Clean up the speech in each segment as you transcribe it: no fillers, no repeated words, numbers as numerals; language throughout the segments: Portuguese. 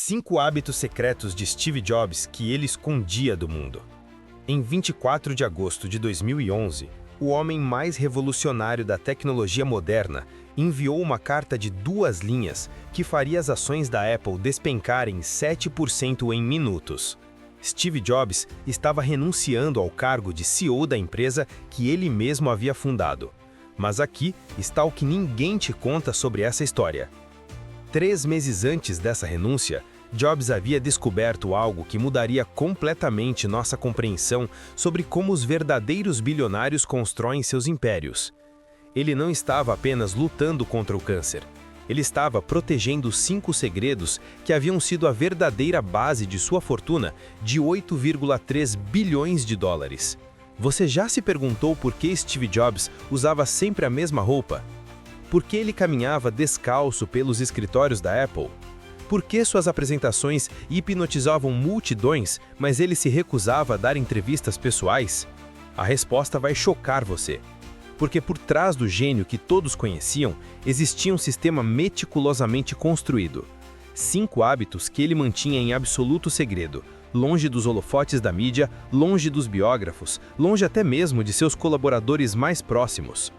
5 hábitos secretos de Steve Jobs que ele escondia do mundo. Em 24 de agosto de 2011, o homem mais revolucionário da tecnologia moderna enviou uma carta de 2 linhas que faria as ações da Apple despencarem 7% em minutos. Steve Jobs estava renunciando ao cargo de CEO da empresa que ele mesmo havia fundado. Mas aqui está o que ninguém te conta sobre essa história. 3 meses antes dessa renúncia, Jobs havia descoberto algo que mudaria completamente nossa compreensão sobre como os verdadeiros bilionários constroem seus impérios. Ele não estava apenas lutando contra o câncer. Ele estava protegendo 5 segredos que haviam sido a verdadeira base de sua fortuna de 8,3 bilhões de dólares. Você já se perguntou por que Steve Jobs usava sempre a mesma roupa? Por que ele caminhava descalço pelos escritórios da Apple? Por que suas apresentações hipnotizavam multidões, mas ele se recusava a dar entrevistas pessoais? A resposta vai chocar você. Porque por trás do gênio que todos conheciam, existia um sistema meticulosamente construído. 5 hábitos que ele mantinha em absoluto segredo, longe dos holofotes da mídia, longe dos biógrafos, longe até mesmo de seus colaboradores mais próximos.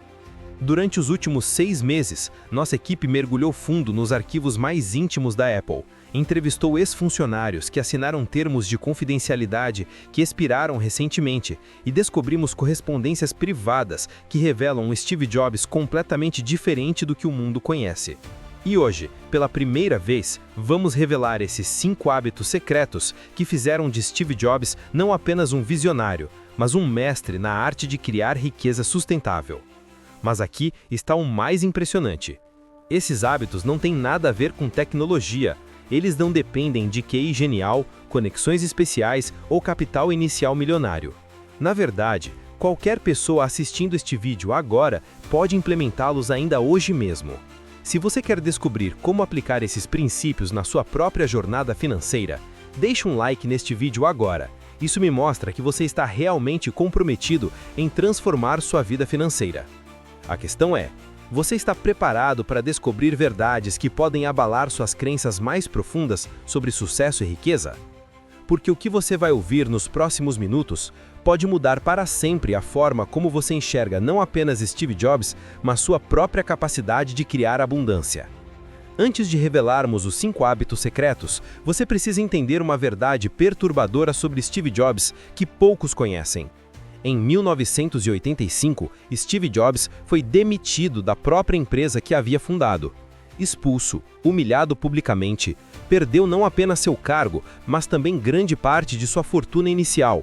Durante os últimos 6 meses, nossa equipe mergulhou fundo nos arquivos mais íntimos da Apple, entrevistou ex-funcionários que assinaram termos de confidencialidade que expiraram recentemente e descobrimos correspondências privadas que revelam um Steve Jobs completamente diferente do que o mundo conhece. E hoje, pela primeira vez, vamos revelar esses 5 hábitos secretos que fizeram de Steve Jobs não apenas um visionário, mas um mestre na arte de criar riqueza sustentável. Mas aqui está o mais impressionante. Esses hábitos não têm nada a ver com tecnologia. Eles não dependem de QI genial, conexões especiais ou capital inicial milionário. Na verdade, qualquer pessoa assistindo este vídeo agora pode implementá-los ainda hoje mesmo. Se você quer descobrir como aplicar esses princípios na sua própria jornada financeira, deixe um like neste vídeo agora. Isso me mostra que você está realmente comprometido em transformar sua vida financeira. A questão é, você está preparado para descobrir verdades que podem abalar suas crenças mais profundas sobre sucesso e riqueza? Porque o que você vai ouvir nos próximos minutos pode mudar para sempre a forma como você enxerga não apenas Steve Jobs, mas sua própria capacidade de criar abundância. Antes de revelarmos os 5 hábitos secretos, você precisa entender uma verdade perturbadora sobre Steve Jobs que poucos conhecem. Em 1985, Steve Jobs foi demitido da própria empresa que havia fundado. Expulso, humilhado publicamente, perdeu não apenas seu cargo, mas também grande parte de sua fortuna inicial.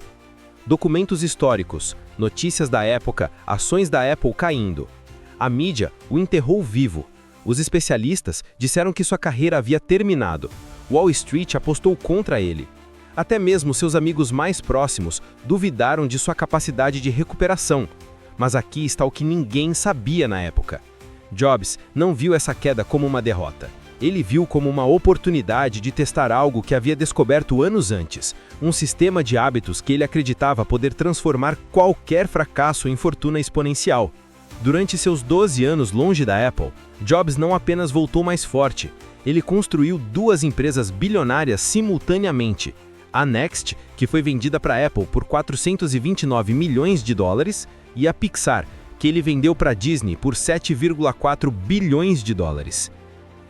Documentos históricos, notícias da época, ações da Apple caindo. A mídia o enterrou vivo. Os especialistas disseram que sua carreira havia terminado. Wall Street apostou contra ele. Até mesmo seus amigos mais próximos duvidaram de sua capacidade de recuperação. Mas aqui está o que ninguém sabia na época. Jobs não viu essa queda como uma derrota. Ele viu como uma oportunidade de testar algo que havia descoberto anos antes, um sistema de hábitos que ele acreditava poder transformar qualquer fracasso em fortuna exponencial. Durante seus 12 anos longe da Apple, Jobs não apenas voltou mais forte, ele construiu 2 empresas bilionárias simultaneamente. A Next, que foi vendida para a Apple por 429 milhões de dólares, e a Pixar, que ele vendeu para a Disney por 7,4 bilhões de dólares.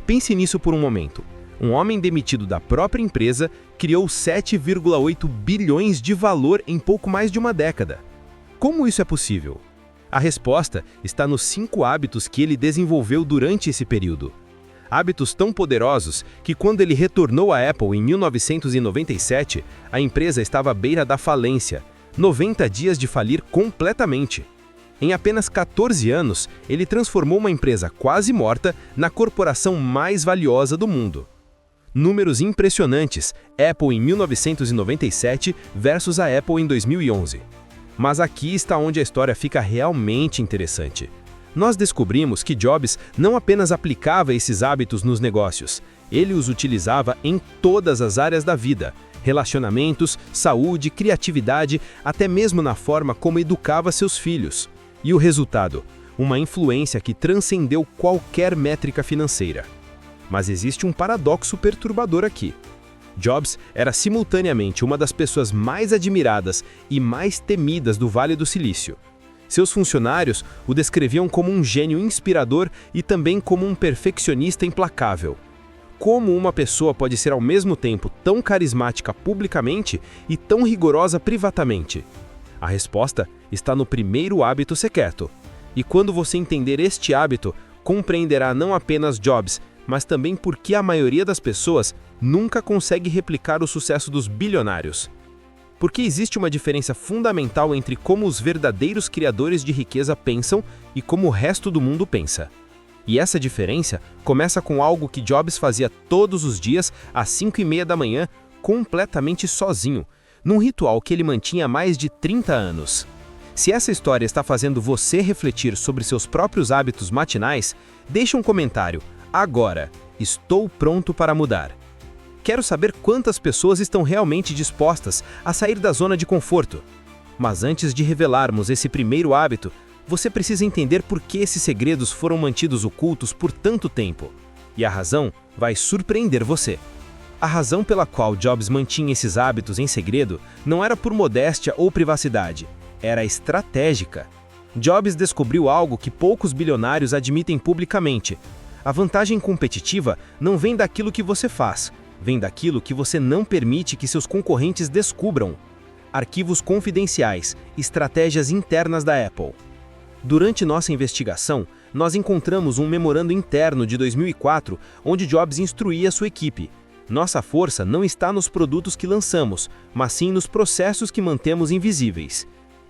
Pense nisso por um momento. Um homem demitido da própria empresa criou 7,8 bilhões de valor em pouco mais de uma década. Como isso é possível? A resposta está nos 5 hábitos que ele desenvolveu durante esse período. Hábitos tão poderosos que quando ele retornou à Apple em 1997, a empresa estava à beira da falência, 90 dias de falir completamente. Em apenas 14 anos, ele transformou uma empresa quase morta na corporação mais valiosa do mundo. Números impressionantes, Apple em 1997 versus a Apple em 2011. Mas aqui está onde a história fica realmente interessante. Nós descobrimos que Jobs não apenas aplicava esses hábitos nos negócios, ele os utilizava em todas as áreas da vida, relacionamentos, saúde, criatividade, até mesmo na forma como educava seus filhos. E o resultado? Uma influência que transcendeu qualquer métrica financeira. Mas existe um paradoxo perturbador aqui. Jobs era simultaneamente uma das pessoas mais admiradas e mais temidas do Vale do Silício. Seus funcionários o descreviam como um gênio inspirador e também como um perfeccionista implacável. Como uma pessoa pode ser ao mesmo tempo tão carismática publicamente e tão rigorosa privatamente? A resposta está no primeiro hábito secreto. E quando você entender este hábito, compreenderá não apenas Jobs, mas também por que a maioria das pessoas nunca consegue replicar o sucesso dos bilionários. Porque existe uma diferença fundamental entre como os verdadeiros criadores de riqueza pensam e como o resto do mundo pensa. E essa diferença começa com algo que Jobs fazia todos os dias às 5h30 da manhã, completamente sozinho, num ritual que ele mantinha há mais de 30 anos. Se essa história está fazendo você refletir sobre seus próprios hábitos matinais, deixe um comentário. Agora, estou pronto para mudar. Quero saber quantas pessoas estão realmente dispostas a sair da zona de conforto. Mas antes de revelarmos esse primeiro hábito, você precisa entender por que esses segredos foram mantidos ocultos por tanto tempo. E a razão vai surpreender você. A razão pela qual Jobs mantinha esses hábitos em segredo não era por modéstia ou privacidade, era estratégica. Jobs descobriu algo que poucos bilionários admitem publicamente. A vantagem competitiva não vem daquilo que você faz, vem daquilo que você não permite que seus concorrentes descubram. Arquivos confidenciais, estratégias internas da Apple. Durante nossa investigação, nós encontramos um memorando interno de 2004, onde Jobs instruía sua equipe. Nossa força não está nos produtos que lançamos, mas sim nos processos que mantemos invisíveis.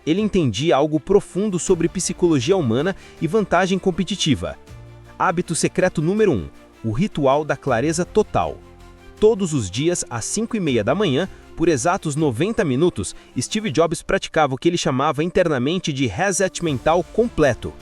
Ele entendia algo profundo sobre psicologia humana e vantagem competitiva. Hábito secreto número 1, o ritual da clareza total. Todos os dias, às 5h30 da manhã, por exatos 90 minutos, Steve Jobs praticava o que ele chamava internamente de reset mental completo.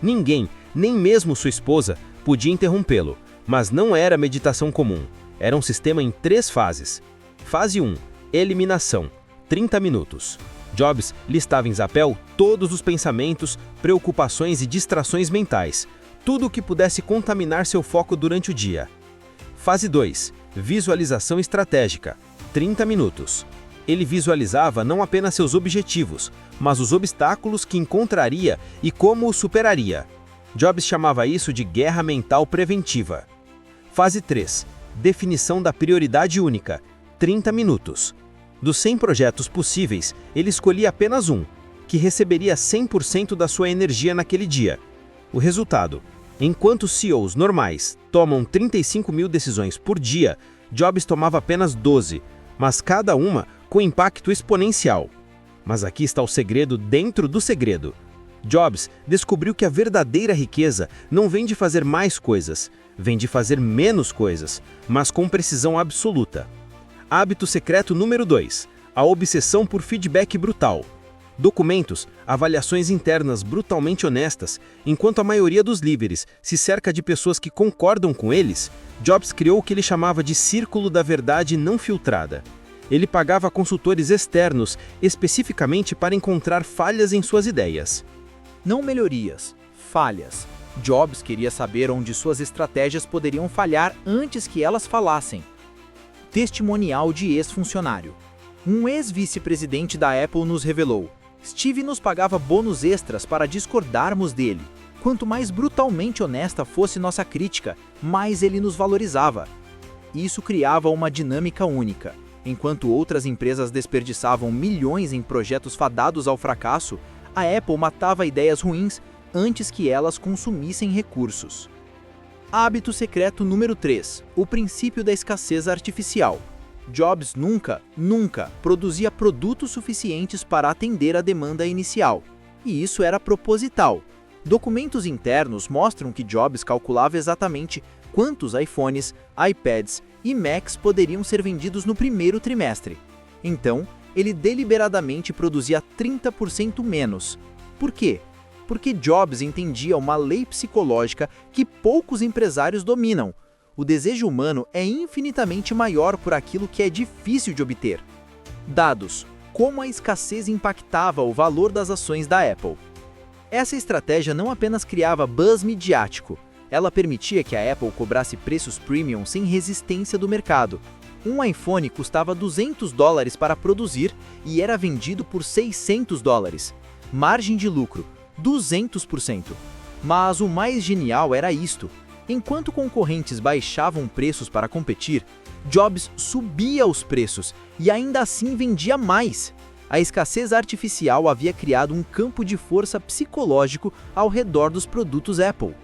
Ninguém, nem mesmo sua esposa, podia interrompê-lo, mas não era meditação comum. Era um sistema em 3 fases. Fase 1, eliminação, 30 minutos. Jobs listava em papel todos os pensamentos, preocupações e distrações mentais, tudo o que pudesse contaminar seu foco durante o dia. Fase 2, visualização estratégica, 30 minutos. Ele visualizava não apenas seus objetivos, mas os obstáculos que encontraria e como os superaria. Jobs chamava isso de guerra mental preventiva. Fase 3, definição da prioridade única, 30 minutos. Dos 100 projetos possíveis, ele escolhia apenas um, que receberia 100% da sua energia naquele dia. O resultado: enquanto CEOs normais tomam 35 mil decisões por dia, Jobs tomava apenas 12, mas cada uma com impacto exponencial. Mas aqui está o segredo dentro do segredo. Jobs descobriu que a verdadeira riqueza não vem de fazer mais coisas, vem de fazer menos coisas, mas com precisão absoluta. Hábito secreto número 2, a obsessão por feedback brutal. Documentos, avaliações internas brutalmente honestas, enquanto a maioria dos líderes se cerca de pessoas que concordam com eles, Jobs criou o que ele chamava de círculo da verdade não filtrada. Ele pagava consultores externos especificamente para encontrar falhas em suas ideias. Não melhorias, falhas. Jobs queria saber onde suas estratégias poderiam falhar antes que elas falassem. Testimonial de ex-funcionário. Um ex-vice-presidente da Apple nos revelou: Steve nos pagava bônus extras para discordarmos dele. Quanto mais brutalmente honesta fosse nossa crítica, mais ele nos valorizava. Isso criava uma dinâmica única. Enquanto outras empresas desperdiçavam milhões em projetos fadados ao fracasso, a Apple matava ideias ruins antes que elas consumissem recursos. Hábito secreto número 3, o princípio da escassez artificial. Jobs nunca produzia produtos suficientes para atender a demanda inicial. E isso era proposital. Documentos internos mostram que Jobs calculava exatamente quantos iPhones, iPads e Macs poderiam ser vendidos no primeiro trimestre. Então, ele deliberadamente produzia 30% menos. Por quê? Porque Jobs entendia uma lei psicológica que poucos empresários dominam. O desejo humano é infinitamente maior por aquilo que é difícil de obter. Dados: como a escassez impactava o valor das ações da Apple. Essa estratégia não apenas criava buzz midiático, ela permitia que a Apple cobrasse preços premium sem resistência do mercado. Um iPhone custava $200 para produzir e era vendido por $600. Margem de lucro, 200%. Mas o mais genial era isto. Enquanto concorrentes baixavam preços para competir, Jobs subia os preços e ainda assim vendia mais. A escassez artificial havia criado um campo de força psicológico ao redor dos produtos Apple.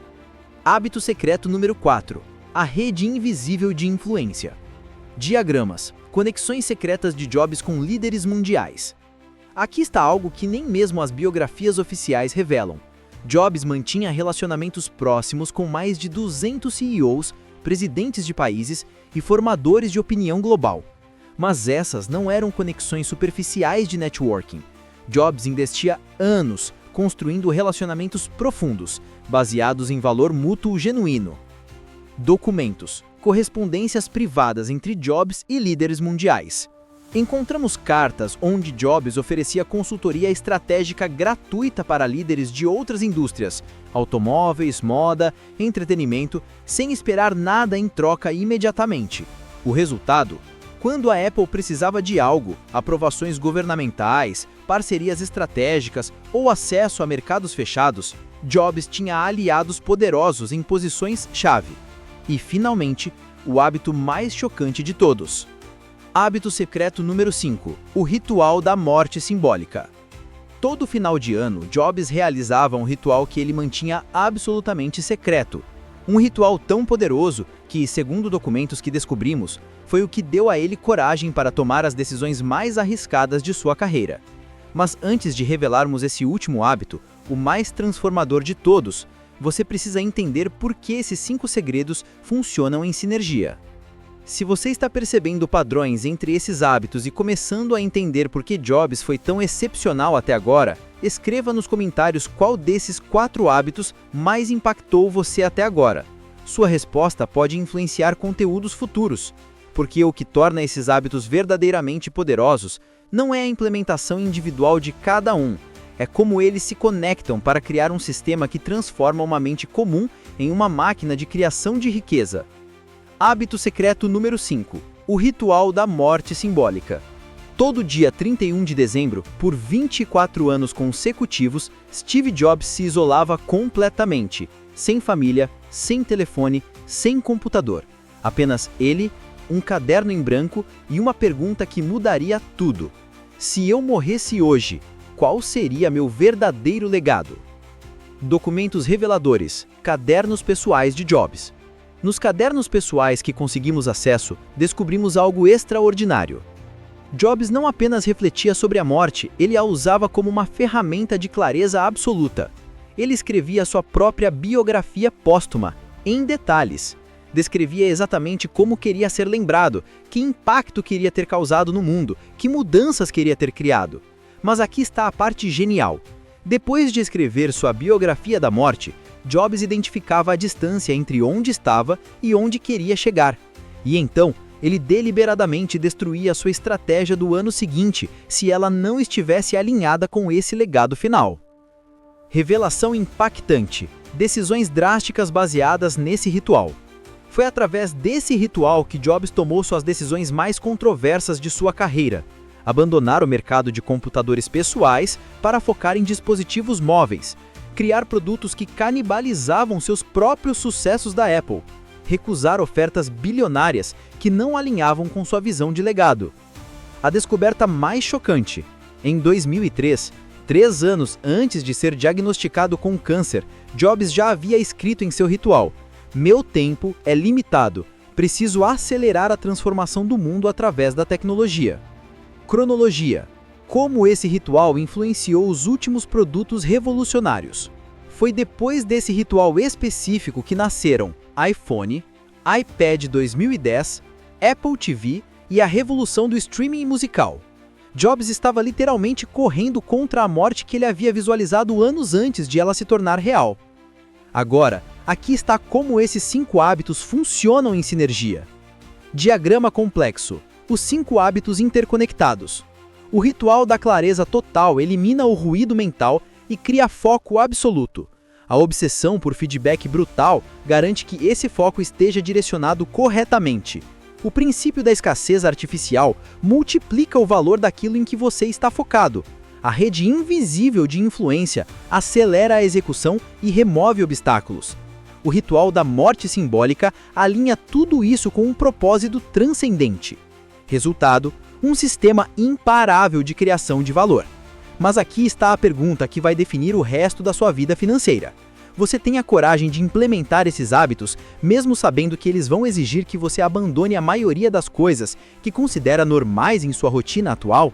Hábito secreto número 4. A rede invisível de influência. Diagramas. Conexões secretas de Jobs com líderes mundiais. Aqui está algo que nem mesmo as biografias oficiais revelam. Jobs mantinha relacionamentos próximos com mais de 200 CEOs, presidentes de países e formadores de opinião global. Mas essas não eram conexões superficiais de networking. Jobs investia anos construindo relacionamentos profundos, baseados em valor mútuo genuíno. Documentos. Correspondências privadas entre Jobs e líderes mundiais. Encontramos cartas onde Jobs oferecia consultoria estratégica gratuita para líderes de outras indústrias, automóveis, moda, entretenimento, sem esperar nada em troca imediatamente. O resultado? Quando a Apple precisava de algo, aprovações governamentais, parcerias estratégicas ou acesso a mercados fechados, Jobs tinha aliados poderosos em posições-chave. E, finalmente, o hábito mais chocante de todos. Hábito secreto número 5. O ritual da morte simbólica. Todo final de ano, Jobs realizava um ritual que ele mantinha absolutamente secreto. Um ritual tão poderoso que, segundo documentos que descobrimos, foi o que deu a ele coragem para tomar as decisões mais arriscadas de sua carreira. Mas antes de revelarmos esse último hábito, o mais transformador de todos, você precisa entender por que esses 5 segredos funcionam em sinergia. Se você está percebendo padrões entre esses hábitos e começando a entender por que Jobs foi tão excepcional até agora, escreva nos comentários qual desses 4 hábitos mais impactou você até agora. Sua resposta pode influenciar conteúdos futuros, porque o que torna esses hábitos verdadeiramente poderosos não é a implementação individual de cada um, é como eles se conectam para criar um sistema que transforma uma mente comum em uma máquina de criação de riqueza. Hábito secreto número 5. O ritual da morte simbólica. Todo dia 31 de dezembro, por 24 anos consecutivos, Steve Jobs se isolava completamente, sem família, sem telefone, sem computador. Apenas ele, um caderno em branco e uma pergunta que mudaria tudo. Se eu morresse hoje, qual seria meu verdadeiro legado? Documentos reveladores. Cadernos pessoais de Jobs. Nos cadernos pessoais que conseguimos acesso, descobrimos algo extraordinário. Jobs não apenas refletia sobre a morte, ele a usava como uma ferramenta de clareza absoluta. Ele escrevia sua própria biografia póstuma, em detalhes. Descrevia exatamente como queria ser lembrado, que impacto queria ter causado no mundo, que mudanças queria ter criado. Mas aqui está a parte genial. Depois de escrever sua biografia da morte, Jobs identificava a distância entre onde estava e onde queria chegar. E então, ele deliberadamente destruía sua estratégia do ano seguinte se ela não estivesse alinhada com esse legado final. Revelação impactante. Decisões drásticas baseadas nesse ritual. Foi através desse ritual que Jobs tomou suas decisões mais controversas de sua carreira. Abandonar o mercado de computadores pessoais para focar em dispositivos móveis. Criar produtos que canibalizavam seus próprios sucessos da Apple. Recusar ofertas bilionárias que não alinhavam com sua visão de legado. A descoberta mais chocante. Em 2003, 3 anos antes de ser diagnosticado com câncer, Jobs já havia escrito em seu ritual: "Meu tempo é limitado, preciso acelerar a transformação do mundo através da tecnologia." Cronologia. Como esse ritual influenciou os últimos produtos revolucionários. Foi depois desse ritual específico que nasceram iPhone, iPad 2010, Apple TV e a revolução do streaming musical. Jobs estava literalmente correndo contra a morte que ele havia visualizado anos antes de ela se tornar real. Agora, aqui está como esses 5 hábitos funcionam em sinergia. Diagrama complexo. Os 5 hábitos interconectados. O ritual da clareza total elimina o ruído mental e cria foco absoluto. A obsessão por feedback brutal garante que esse foco esteja direcionado corretamente. O princípio da escassez artificial multiplica o valor daquilo em que você está focado. A rede invisível de influência acelera a execução e remove obstáculos. O ritual da morte simbólica alinha tudo isso com um propósito transcendente. Resultado, um sistema imparável de criação de valor. Mas aqui está a pergunta que vai definir o resto da sua vida financeira. Você tem a coragem de implementar esses hábitos, mesmo sabendo que eles vão exigir que você abandone a maioria das coisas que considera normais em sua rotina atual?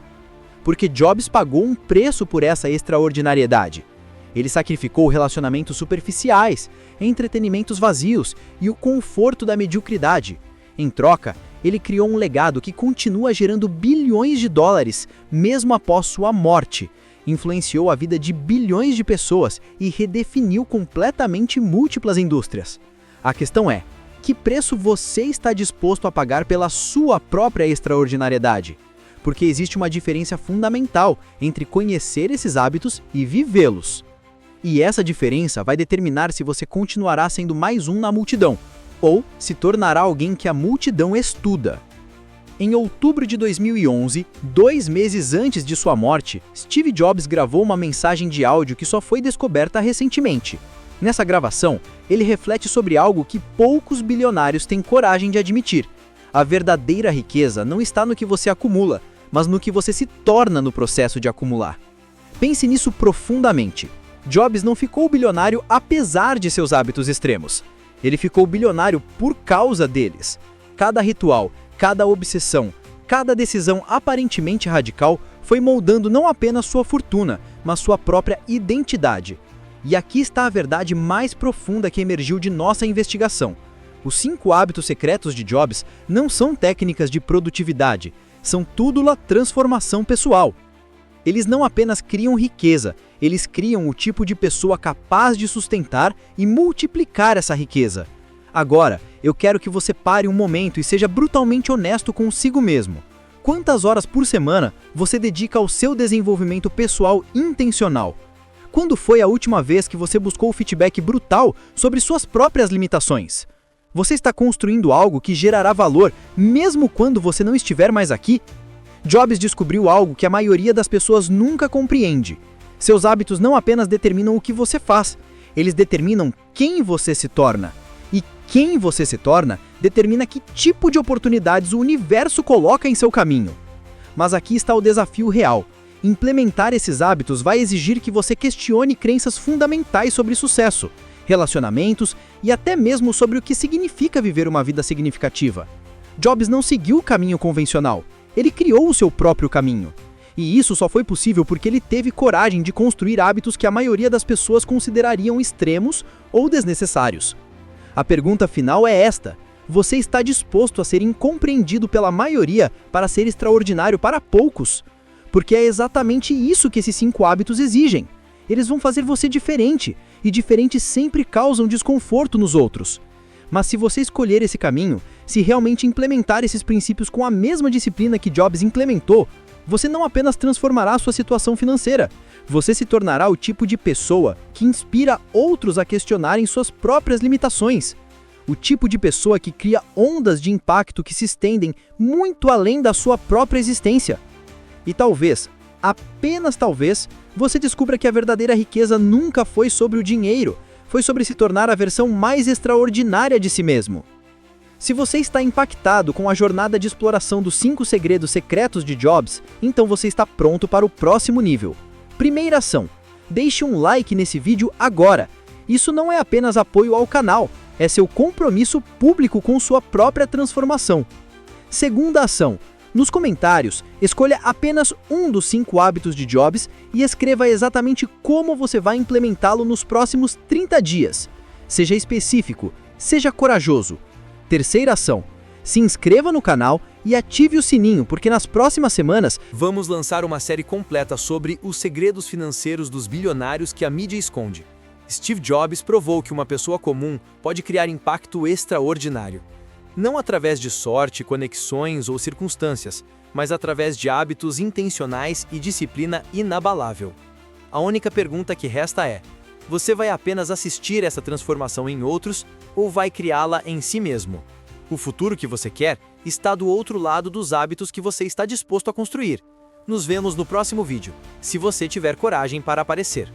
Porque Jobs pagou um preço por essa extraordinariedade. Ele sacrificou relacionamentos superficiais, entretenimentos vazios e o conforto da mediocridade. Em troca, ele criou um legado que continua gerando bilhões de dólares, mesmo após sua morte. Influenciou a vida de bilhões de pessoas e redefiniu completamente múltiplas indústrias. A questão é, que preço você está disposto a pagar pela sua própria extraordinariedade? Porque existe uma diferença fundamental entre conhecer esses hábitos e vivê-los. E essa diferença vai determinar se você continuará sendo mais um na multidão, ou se tornará alguém que a multidão estuda. Em outubro de 2011, 2 meses antes de sua morte, Steve Jobs gravou uma mensagem de áudio que só foi descoberta recentemente. Nessa gravação, ele reflete sobre algo que poucos bilionários têm coragem de admitir. A verdadeira riqueza não está no que você acumula, mas no que você se torna no processo de acumular. Pense nisso profundamente. Jobs não ficou bilionário apesar de seus hábitos extremos. Ele ficou bilionário por causa deles. Cada ritual, cada obsessão, cada decisão aparentemente radical foi moldando não apenas sua fortuna, mas sua própria identidade. E aqui está a verdade mais profunda que emergiu de nossa investigação. Os 5 hábitos secretos de Jobs não são técnicas de produtividade, são túdula transformação pessoal. Eles não apenas criam riqueza, eles criam o tipo de pessoa capaz de sustentar e multiplicar essa riqueza. Agora, eu quero que você pare um momento e seja brutalmente honesto consigo mesmo. Quantas horas por semana você dedica ao seu desenvolvimento pessoal intencional? Quando foi a última vez que você buscou feedback brutal sobre suas próprias limitações? Você está construindo algo que gerará valor mesmo quando você não estiver mais aqui? Jobs descobriu algo que a maioria das pessoas nunca compreende. Seus hábitos não apenas determinam o que você faz, eles determinam quem você se torna. E quem você se torna determina que tipo de oportunidades o universo coloca em seu caminho. Mas aqui está o desafio real. Implementar esses hábitos vai exigir que você questione crenças fundamentais sobre sucesso, relacionamentos e até mesmo sobre o que significa viver uma vida significativa. Jobs não seguiu o caminho convencional, ele criou o seu próprio caminho. E isso só foi possível porque ele teve coragem de construir hábitos que a maioria das pessoas considerariam extremos ou desnecessários. A pergunta final é esta: você está disposto a ser incompreendido pela maioria para ser extraordinário para poucos? Porque é exatamente isso que esses 5 hábitos exigem. Eles vão fazer você diferente, e diferentes sempre causam desconforto nos outros. Mas se você escolher esse caminho, se realmente implementar esses princípios com a mesma disciplina que Jobs implementou, você não apenas transformará sua situação financeira, você se tornará o tipo de pessoa que inspira outros a questionarem suas próprias limitações. O tipo de pessoa que cria ondas de impacto que se estendem muito além da sua própria existência. E talvez, apenas talvez, você descubra que a verdadeira riqueza nunca foi sobre o dinheiro, foi sobre se tornar a versão mais extraordinária de si mesmo. Se você está impactado com a jornada de exploração dos 5 segredos secretos de Jobs, então você está pronto para o próximo nível. Primeira ação: deixe um like nesse vídeo agora. Isso não é apenas apoio ao canal, é seu compromisso público com sua própria transformação. Segunda ação: nos comentários, escolha apenas um dos 5 hábitos de Jobs e escreva exatamente como você vai implementá-lo nos próximos 30 dias. Seja específico, seja corajoso. Terceira ação: se inscreva no canal e ative o sininho, porque nas próximas semanas vamos lançar uma série completa sobre os segredos financeiros dos bilionários que a mídia esconde. Steve Jobs provou que uma pessoa comum pode criar impacto extraordinário. Não através de sorte, conexões ou circunstâncias, mas através de hábitos intencionais e disciplina inabalável. A única pergunta que resta é: você vai apenas assistir essa transformação em outros ou vai criá-la em si mesmo? O futuro que você quer está do outro lado dos hábitos que você está disposto a construir. Nos vemos no próximo vídeo, se você tiver coragem para aparecer.